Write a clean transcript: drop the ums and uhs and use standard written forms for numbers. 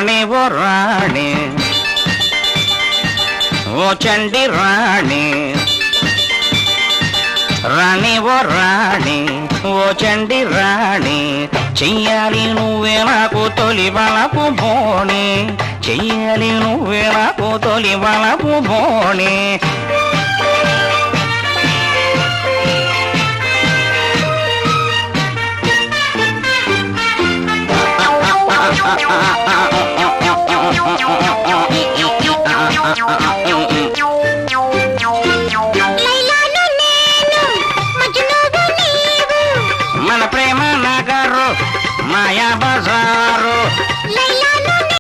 రాణి ఓ రాణి ఓ చండి రాణి రాణి ఓ రాణి ఓ చండి రాణి చెయ్యాలి నువ్వే నాకు తొలి వలపు బోణి చెయ్యాలి నువ్వే నాకు తొలి వలపు బోణి